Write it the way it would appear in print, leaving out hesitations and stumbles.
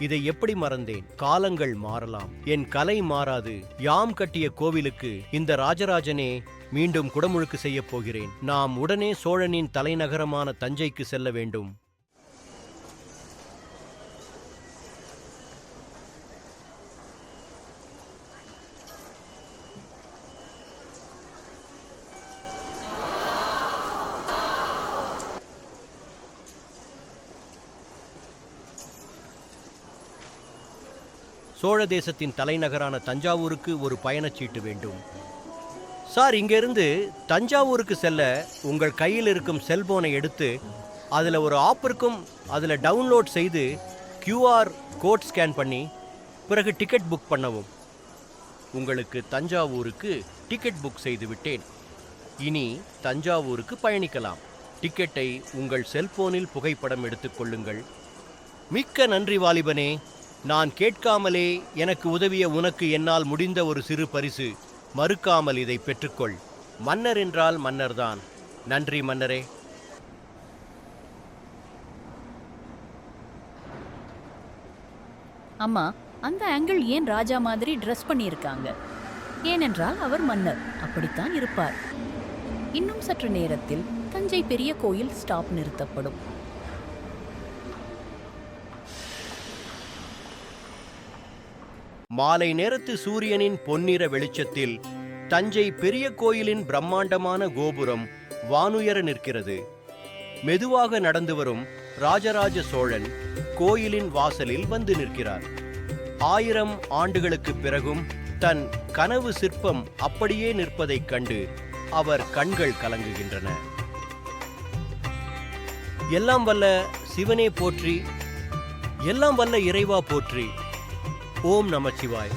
இதை எப்படி மறந்தேன்? காலங்கள் மாறலாம், என் கலை மாறாது. யாம் கட்டிய கோவிலுக்கு இந்த ராஜராஜனே மீண்டும் குடமுழுக்கு செய்யப் போகிறேன். நாம் உடனே சோழனின் தலைநகரமான தஞ்சைக்கு செல்ல வேண்டும். சோழ தேசத்தின் தலைநகரான தஞ்சாவூருக்கு ஒரு பயணச்சீட்டு வேண்டும். சார், இங்கிருந்து தஞ்சாவூருக்கு செல்ல உங்கள் கையில் இருக்கும் செல்போனை எடுத்து அதில் ஒரு ஆப் இருக்கும், அதில் டவுன்லோட் செய்து QR கோட் ஸ்கேன் பண்ணி பிறகு டிக்கெட் புக் பண்ணவும். உங்களுக்கு தஞ்சாவூருக்கு டிக்கெட் புக் செய்து விட்டேன். இனி தஞ்சாவூருக்கு பயணிக்கலாம். டிக்கெட்டை உங்கள் செல்போனில் புகைப்படம் எடுத்துக்கொள்ளுங்கள். மிக்க நன்றி வாலிபனே. நான் கேட்காமலே எனக்கு உதவிய உனக்கு என்னால் முடிந்த ஒரு சிறு பரிசு. மறுக்காமல் இதை பெற்றுக்கொள். மன்னர் என்றால் மன்னர்தான். நன்றி மன்னரே. அம்மா, அந்த ஆங்கிள் ஏன் ராஜா மாதிரி ட்ரெஸ் பண்ணியிருக்காங்க? ஏனென்றால் அவர் மன்னர், அப்படித்தான் இருப்பார். இன்னும் சற்று நேரத்தில் தஞ்சை பெரிய கோயில் ஸ்டாப் நிறுத்தப்படும். மாலை நேரத்து சூரியனின் பொன்னிற வெளிச்சத்தில் தஞ்சை பெரிய கோயிலின் பிரம்மாண்டமான கோபுரம் வானுயர நிற்கிறது. மெதுவாக நடந்து வரும் ராஜராஜ சோழன் கோயிலின் வாசலில் வந்து நிற்கிறார். 1000 ஆண்டுகளுக்கு பிறகும் தன் கனவு சிற்பம் அப்படியே நிற்பதைக் கண்டு அவர் கண்கள் கலங்குகின்றன. எல்லாம் வல்ல சிவனே போற்றி, எல்லாம் வல்ல இறைவா போற்றி. ஓம் நமச்சிவாய்.